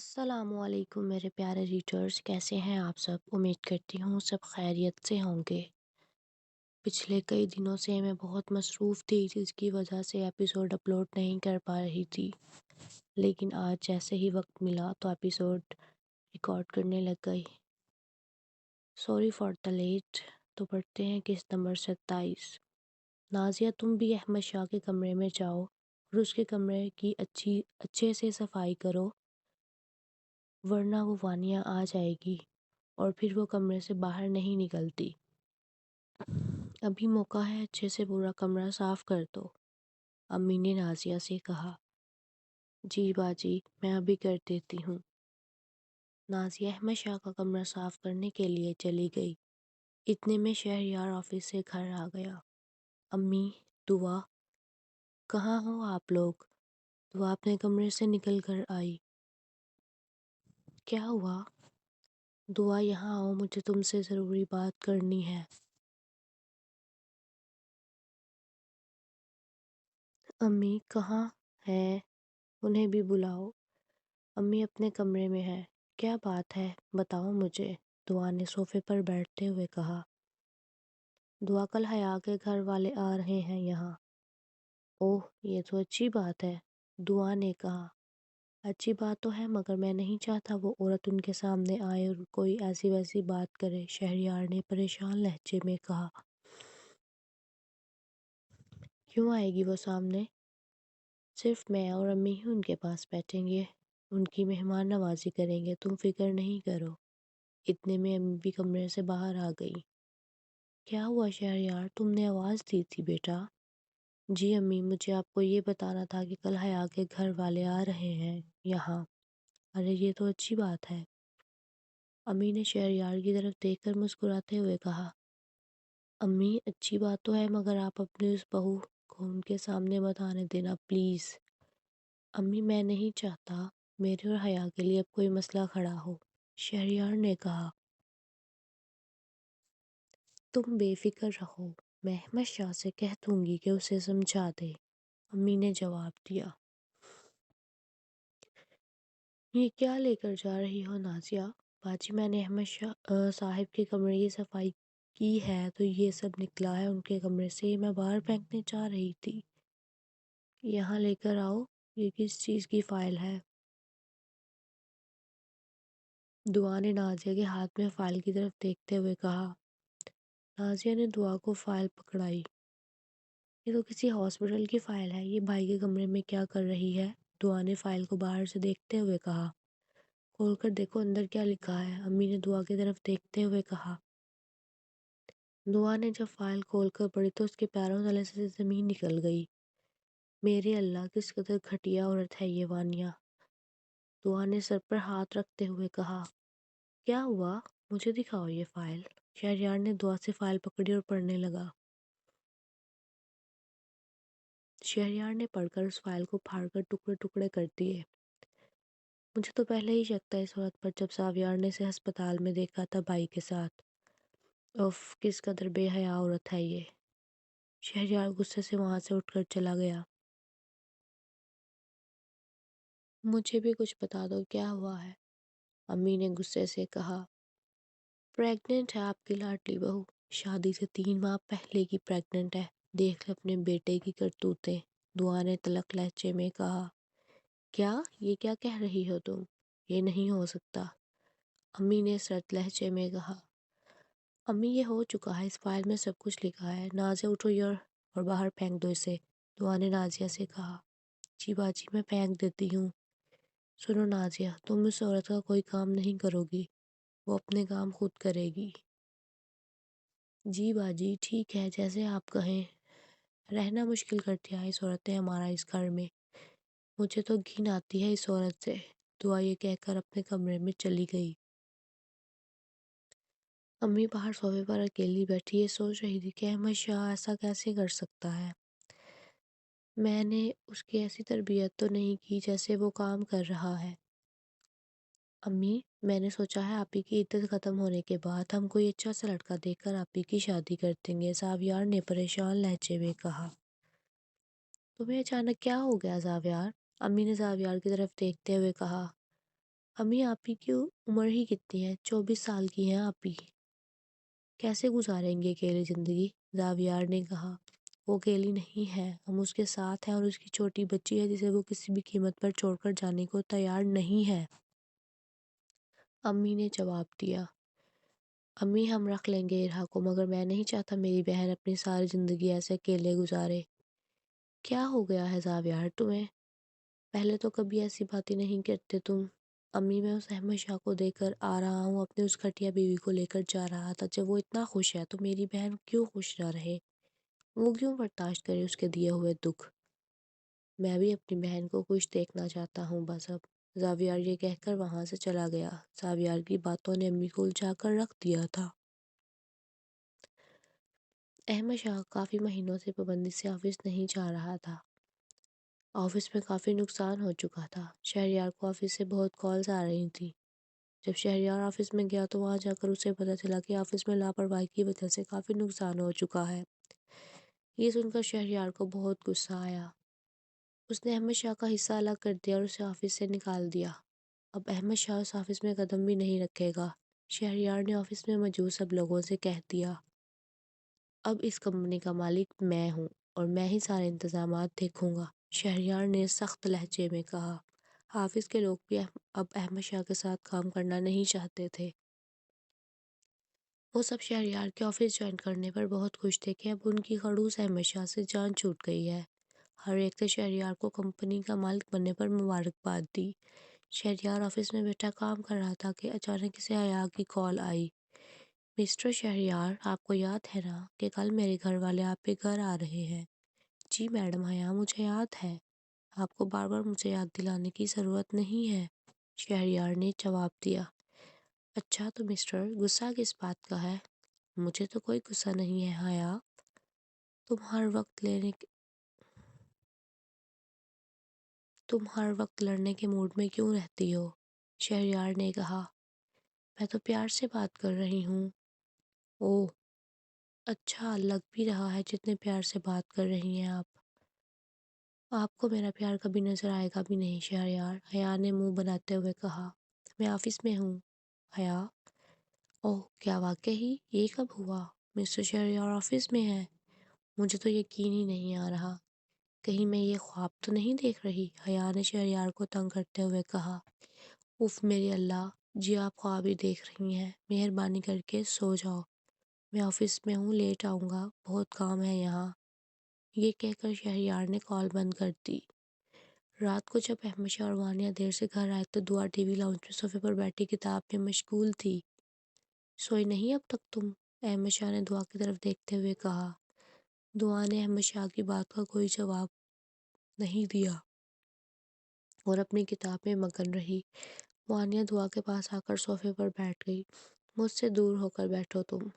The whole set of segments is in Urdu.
السلام علیکم میرے پیارے ریڈرز، کیسے ہیں آپ سب؟ امید کرتی ہوں سب خیریت سے ہوں گے۔ پچھلے کئی دنوں سے میں بہت مصروف تھی، جس کی وجہ سے ایپیسوڈ اپلوڈ نہیں کر پا رہی تھی، لیکن آج جیسے ہی وقت ملا تو ایپیسوڈ ریکارڈ کرنے لگ گئی۔ Sorry for the late. تو پڑھتے ہیں قسط نمبر 27۔ نازیہ، تم بھی احمد شاہ کے کمرے میں جاؤ اور اس کے کمرے کی اچھے سے صفائی کرو، ورنہ وہ وانیہ آ جائے گی اور پھر وہ کمرے سے باہر نہیں نکلتی۔ ابھی موقع ہے، اچھے سے پورا کمرہ صاف کر دو، امی نے نازیہ سے کہا۔ جی باجی، میں ابھی کر دیتی ہوں۔ نازیہ احمد شاہ کا کمرہ صاف کرنے کے لیے چلی گئی۔ اتنے میں شہریار آفس سے گھر آ گیا۔ امی، دعا، کہاں ہو آپ لوگ؟ دعا اپنے کمرے سے نکل کر آئی۔ کیا ہوا؟ دعا، یہاں آؤ، مجھے تم سے ضروری بات کرنی ہے۔ امی کہاں ہیں؟ انہیں بھی بلاؤ۔ امی اپنے کمرے میں ہے۔ کیا بات ہے؟ بتاؤ مجھے، دعا نے صوفے پر بیٹھتے ہوئے کہا۔ دعا، کل حیا کے گھر والے آ رہے ہیں یہاں۔ اوہ، یہ تو اچھی بات ہے، دعا نے کہا۔ اچھی بات تو ہے، مگر میں نہیں چاہتا وہ عورت ان کے سامنے آئے اور کوئی ایسی ویسی بات کرے، شہریار نے پریشان لہجے میں کہا۔ کیوں آئے گی وہ سامنے؟ صرف میں اور امی ہی ان کے پاس بیٹھیں گے، ان کی مہمان نوازی کریں گے، تم فکر نہیں کرو۔ اتنے میں امی بھی کمرے سے باہر آ گئی۔ کیا ہوا شہریار، تم نے آواز دی تھی بیٹا؟ جی امی، مجھے آپ کو یہ بتانا تھا کہ کل حیا کے گھر والے آ رہے ہیں یہاں۔ ارے یہ تو اچھی بات ہے، امی نے شہریار کی طرف دیکھ کر مسکراتے ہوئے کہا۔ امی، اچھی بات تو ہے، مگر آپ اپنی اس بہو کو ان کے سامنے مت آنے دینا پلیز۔ امی، میں نہیں چاہتا میرے اور حیا کے لیے اب کوئی مسئلہ کھڑا ہو، شہریار نے کہا۔ تم بے فکر رہو، میں احمد شاہ سے کہہ دوں گی کہ اسے سمجھا دے، امی نے جواب دیا۔ یہ کیا لے کر جا رہی ہو نازیہ؟ باجی، میں نے احمد شاہ صاحب کے کمرے کی صفائی کی ہے تو یہ سب نکلا ہے ان کے کمرے سے، یہ میں باہر پھینکنے جا رہی تھی۔ یہاں لے کر آؤ، یہ کس چیز کی فائل ہے؟ دعا نے نازیہ کے ہاتھ میں فائل کی طرف دیکھتے ہوئے کہا۔ نازیہ نے دعا کو فائل پکڑائی۔ یہ تو کسی ہاسپٹل کی فائل ہے، یہ بھائی کے کمرے میں کیا کر رہی ہے؟ دعا نے فائل کو باہر سے دیکھتے ہوئے کہا۔ کھول کر دیکھو اندر کیا لکھا ہے، امی نے دعا کی طرف دیکھتے ہوئے کہا۔ دعا نے جب فائل کھول کر پڑھی تو اس کے پیروں تلے سے زمین نکل گئی۔ میرے اللہ، کس قدر گھٹیا عورت ہے یہ وانیہ، دعا نے سر پر ہاتھ رکھتے ہوئے کہا۔ کیا ہوا؟ مجھے دکھاؤ یہ فائل۔ شہریار نے دعا سے فائل پکڑی اور پڑھنے لگا۔ شہریار نے پڑھ کر اس فائل کو پھاڑ کر ٹکڑے ٹکڑے کر دیے۔ مجھے تو پہلے ہی شک تھا اس عورت پر، جب ساویار نے اسے ہسپتال میں دیکھا تھا بھائی کے ساتھ۔ اف، کس قدر بے حیا عورت ہے یہ۔ شہریار غصے سے وہاں سے اٹھ کر چلا گیا۔ مجھے بھی کچھ بتا دو، کیا ہوا ہے؟ امی نے غصے سے کہا۔ پریگننٹ ہے آپ کی لاڈلی بہو، شادی سے 3 ماہ پہلے کی پریگننٹ ہے، دیکھ لے اپنے بیٹے کی کرتوتیں، دعا نے تلخ لہجے میں کہا۔ کیا؟ یہ کیا کہہ رہی ہو تم؟ یہ نہیں ہو سکتا، امی نے سرد لہجے میں کہا۔ امی، یہ ہو چکا ہے، اس فائل میں سب کچھ لکھا ہے، نازیہ اٹھو اور باہر پھینک دو اسے، دعا نے نازیہ سے کہا۔ جی باجی، میں پھینک دیتی ہوں۔ سنو نازیہ، تم اس عورت کا کوئی کام نہیں کرو گی، وہ اپنے کام خود کرے گی۔ جی باجی، ٹھیک ہے، جیسے آپ کہیں۔ رہنا مشکل کر دیا ہے اس عورت نے ہمارا اس گھر میں، مجھے تو گھن آتی ہے اس عورت سے، دعا یہ کہہ کر اپنے کمرے میں چلی گئی۔ امی باہر صوفے پر اکیلی بیٹھی یہ سوچ رہی تھی کہ احمد شاہ ایسا کیسے کر سکتا ہے۔ میں نے اس کی ایسی تربیت تو نہیں کی جیسے وہ کام کر رہا ہے۔ امی، میں نے سوچا ہے آپ ہی کی عدت ختم ہونے کے بعد ہم کوئی اچھا سا لڑکا دیکھ کر آپ ہی کی شادی کر دیں گے، زاویار نے پریشان لہجے میں کہا۔ تمہیں اچانک کیا ہو گیا زاویار؟ امی نے زاویار کی طرف دیکھتے ہوئے کہا۔ امی آپ ہی کی عمر ہی کتنی ہے؟ 24 سال کی ہیں آپ ہی، کیسے گزاریں گے اکیلی زندگی؟ زاویار نے کہا۔ وہ اکیلی نہیں ہے، ہم اس کے ساتھ ہیں اور اس کی چھوٹی بچی ہے جسے وہ کسی بھی قیمت پر چھوڑ کر جانے کو تیار نہیں ہے، امی نے جواب دیا۔ امی ہم رکھ لیں گے ارہا کو، مگر میں نہیں چاہتا میری بہن اپنی ساری زندگی ایسے اکیلے گزارے۔ کیا ہو گیا ہے زاویار تمہیں؟ پہلے تو کبھی ایسی باتیں نہیں کرتے تم۔ امی میں اس احمد شاہ کو دیکھ کر آ رہا ہوں، اپنی اس گھٹیا بیوی کو لے کر جا رہا تھا۔ جب وہ اتنا خوش ہے تو میری بہن کیوں خوش نہ رہے؟ وہ کیوں برداشت کرے اس کے دیے ہوئے دکھ؟ میں بھی اپنی بہن کو خوش دیکھنا چاہتا ہوں بس اب۔ زاویار یہ کہہ کر وہاں سے چلا گیا۔ زاویار کی باتوں نے امی کو الجھا کر رکھ دیا تھا۔ احمد شاہ کافی مہینوں سے پابندی سے آفس نہیں جا رہا تھا۔ آفس میں کافی نقصان ہو چکا تھا۔ شہریار کو آفس سے بہت کالز آ رہی تھیں۔ جب شہریار آفس میں گیا تو وہاں جا کر اسے پتہ چلا کہ آفس میں لاپرواہی کی وجہ سے کافی نقصان ہو چکا ہے۔ یہ سن کر شہریار کو بہت غصہ آیا۔ اس نے احمد شاہ کا حصہ الگ کر دیا اور اسے آفس سے نکال دیا۔ اب احمد شاہ اس آفس میں قدم بھی نہیں رکھے گا۔ شہریار نے آفس میں موجود سب لوگوں سے کہہ دیا، اب اس کمپنی کا مالک میں ہوں اور میں ہی سارے انتظامات دیکھوں گا۔ شہریار نے سخت لہجے میں کہا۔ آفس کے لوگ بھی اب احمد شاہ کے ساتھ کام کرنا نہیں چاہتے تھے۔ وہ سب شہریار کے آفس جوائن کرنے پر بہت خوش تھے کہ اب ان کی خڑوس احمد شاہ سے جان چھوٹ گئی ہے۔ ہر ایک نے شہریار کو کمپنی کا مالک بننے پر مبارکباد دی۔ شہریار آفس میں بیٹھا کام کر رہا تھا کہ اچانک اسے حیا کی کال آئی۔ مسٹر شہریار، آپ کو یاد ہے نا کہ کل میرے گھر والے آپ کے گھر آ رہے ہیں؟ جی میڈم حیا، مجھے یاد ہے۔ آپ کو بار بار مجھے یاد دلانے کی ضرورت نہیں ہے، شہریار نے جواب دیا۔ اچھا تو مسٹر، غصہ کس بات کا ہے؟ مجھے تو کوئی غصہ نہیں ہے حیا، تم ہر وقت لڑنے کے موڈ میں کیوں رہتی ہو؟ شہریار نے کہا۔ میں تو پیار سے بات کر رہی ہوں۔ اوہ، اچھا لگ بھی رہا ہے جتنے پیار سے بات کر رہی ہیں آپ۔ آپ کو میرا پیار کبھی نظر آئے گا بھی نہیں شہریار، حیا نے منہ بناتے ہوئے کہا۔ میں آفس میں ہوں حیا۔ اوہ، کیا واقعی؟ یہ کب ہوا؟ مسٹر شہریار آفس میں ہے؟ مجھے تو یقین ہی نہیں آ رہا۔ کہیں میں یہ خواب تو نہیں دیکھ رہی؟ حیا نے شہریار کو تنگ کرتے ہوئے کہا۔ اف میری اللہ، جی آپ خواب ہی دیکھ رہی ہیں، مہربانی کر کے سو جاؤ۔ میں آفس میں ہوں، لیٹ آؤں گا، بہت کام ہے یہاں۔ یہ کہہ کر شہریار نے کال بند کر دی۔ رات کو جب احمد شاہ اور وانیہ دیر سے گھر آئے تو دعا ٹی وی لاؤنج میں صوفے پر بیٹھی کتاب میں مشغول تھی۔ سوئی نہیں اب تک تم؟ احمد شاہ نے دعا کی طرف دیکھتے ہوئے کہا۔ دعا نے احمد شاہ کی بات کا کوئی جواب نہیں دیا اور اپنی کتاب میں مگن رہی۔ وانیہ دعا کے پاس آ کر صوفے پر بیٹھ گئی۔ مجھ سے دور ہو کر بیٹھو تم،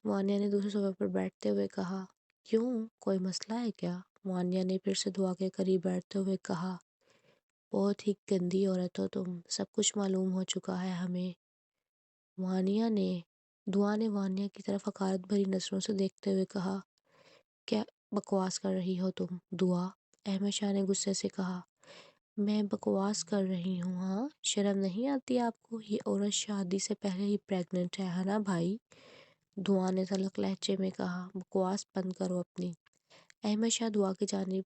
وانیہ نے دوسرے صوفے پر بیٹھتے ہوئے کہا۔ کیوں، کوئی مسئلہ ہے کیا؟ وانیہ نے پھر سے دعا کے قریب بیٹھتے ہوئے کہا۔ بہت ہی گندی عورت ہو تم، سب کچھ معلوم ہو چکا ہے ہمیں۔ دعا نے وانیہ کی طرف حقارت بھری نظروں سے دیکھتے ہوئے کہا۔ کیا بکواس کر رہی ہو تم دعا؟ احمد شاہ نے غصے سے کہا۔ میں بکواس کر رہی ہوں؟ ہاں، شرم نہیں آتی آپ کو؟ یہ عورت شادی سے پہلے ہی پریگننٹ ہے نا بھائی؟ دعا نے تلخ لہجے میں کہا۔ بکواس بند کرو اپنی۔ احمد شاہ دعا کی جانب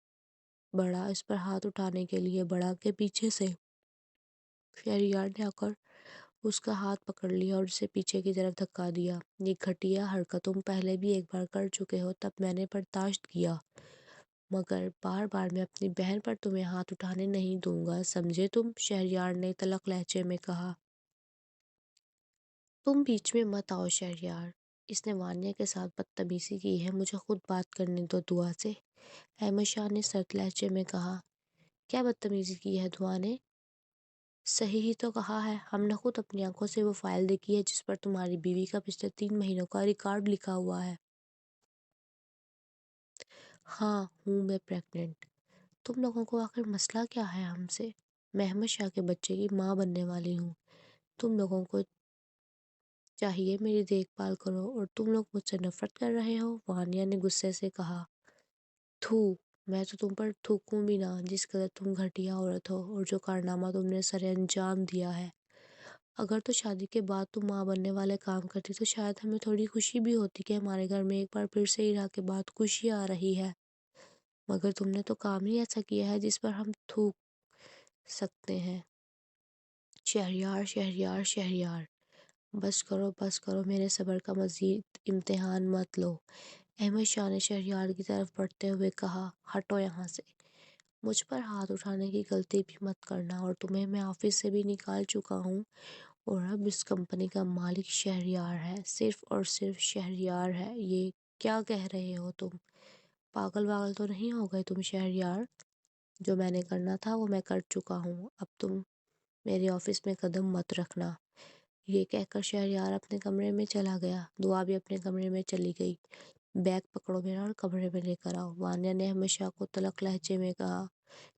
بڑھا، اس پر ہاتھ اٹھانے کے لیے بڑھا کہ پیچھے سے شہریار نے آ کر اس کا ہاتھ پکڑ لیا اور اسے پیچھے کی طرف دھکا دیا۔ یہ گھٹیا حرکت تم پہلے بھی ایک بار کر چکے ہو، تب میں نے برداشت کیا، مگر بار بار میں اپنی بہن پر تمہیں ہاتھ اٹھانے نہیں دوں گا، سمجھے تم؟ شہریار نے تلخ لہجے میں کہا۔ تم بیچ میں مت آؤ شہریار، اس نے وانیہ کے ساتھ بدتمیزی کی ہے، مجھے خود بات کرنے دو دعا سے، احمد شاہ نے سرد لہجے میں کہا۔ کیا بدتمیزی کی ہے دعا نے؟ صحیح ہی تو کہا ہے، ہم نے خود اپنی آنکھوں سے وہ فائل دیکھی ہے جس پر تمہاری بیوی کا پچھلے 3 مہینوں کا ریکارڈ لکھا ہوا ہے۔ ہاں ہوں میں پریگننٹ۔ تم لوگوں کو آخر مسئلہ کیا ہے ہم سے؟ میں احمد شاہ کے بچے کی ماں بننے والی ہوں، تم لوگوں کو چاہیے میری دیکھ بھال کرو اور تم لوگ مجھ سے نفرت کر رہے ہو، وانیہ نے غصے سے کہا۔ تھو، میں تو تم پر تھوکوں بھی نہ، جس قدر تم گھٹیا عورت ہو اور جو کارنامہ تم نے سر انجام دیا ہے۔ اگر تو شادی کے بعد تم ماں بننے والے کام کرتی تو شاید ہمیں تھوڑی خوشی بھی ہوتی کہ ہمارے گھر میں ایک بار پھر سے ہیرا کے بعد خوشی آ رہی ہے، مگر تم نے تو کام ہی ایسا کیا ہے جس پر ہم تھوک سکتے ہیں۔ شہریار شہریار شہریار، بس کرو، میرے صبر کا مزید امتحان مت لو۔ احمد شاہ نے شہریار کی طرف بڑھتے ہوئے کہا، ہٹو یہاں سے، مجھ پر ہاتھ اٹھانے کی غلطی بھی مت کرنا، اور تمہیں میں آفس سے بھی نکال چکا ہوں، اور اب اس کمپنی کا مالک شہریار ہے، صرف اور صرف شہریار ہے۔ یہ کیا کہہ رہے ہو تم؟ پاگل تو نہیں ہو گئے تم شہریار؟ جو میں نے کرنا تھا وہ میں کر چکا ہوں، اب تم میرے آفس میں قدم مت رکھنا۔ یہ کہہ کر شہریار اپنے کمرے میں چلا گیا۔ دعا بھی اپنے کمرے میں چلی گئی۔ بیگ پکڑو میرا اور کمرے میں لے کر آؤ، وانیہ نے احمد شاہ کو تلخ لہجے میں کہا۔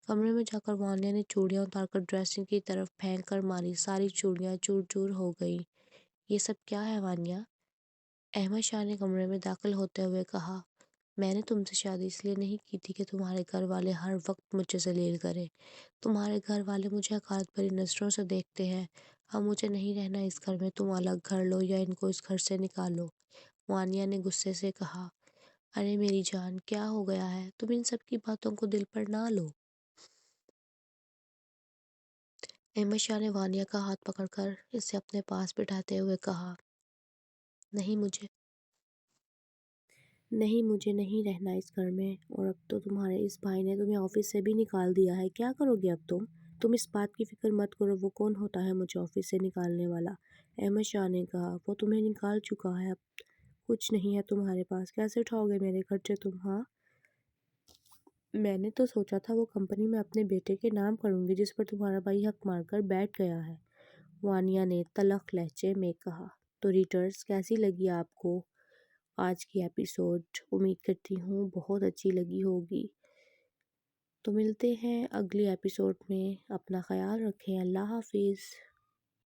کمرے میں جا کر وانیہ نے چوڑیاں اتار کر ڈریسنگ کی طرف پھینک کر ماری، ساری چوڑیاں چور چور ہو گئیں۔ یہ سب کیا ہے وانیہ؟ احمد شاہ نے کمرے میں داخل ہوتے ہوئے کہا، میں نے تم سے شادی اس لیے نہیں کی تھی کہ تمہارے گھر والے ہر وقت مجھے ذلیل کریں۔ تمہارے گھر والے مجھے حقارت بھری نظروں سے دیکھتے ہیں۔ اب مجھے نہیں رہنا اس گھر میں، تم الگ گھر لو یا ان کو اس گھر سے نکالو۔ وانیہ نے غصے سے کہا، ارے میری جان، کیا ہو گیا ہے؟ تم ان سب کی باتوں کو دل پر نہ لو۔ احمد شاہ نے وانیہ کا ہاتھ پکڑ کر اسے اپنے پاس بٹھاتے ہوئے کہا، مجھے نہیں رہنا اس گھر میں، اور اب تو تمہارے اس بھائی نے تمہیں آفس سے بھی نکال دیا ہے، کیا کرو گے اب تم؟ تم اس بات کی فکر مت کرو، وہ کون ہوتا ہے مجھے آفس سے نکالنے والا؟ احمد شاہ نے کہا، وہ تمہیں نکال چکا ہے، اب کچھ نہیں ہے تمہارے پاس، کیسے اٹھاؤ گے میرے خرچے تم؟ ہاں، میں نے تو سوچا تھا وہ کمپنی میں اپنے بیٹے کے نام کروں گی جس پر تمہارا بھائی حق مار کر بیٹھ گیا ہے، وانیہ نے تلخ لہجے میں کہا۔ تو ریڈرز، کیسی لگی آپ کو آج کی ایپیسوڈ؟ امید کرتی ہوں بہت اچھی لگی ہوگی۔ تو ملتے ہیں اگلی ایپیسوڈ میں، اپنا خیال رکھیں، اللہ حافظ۔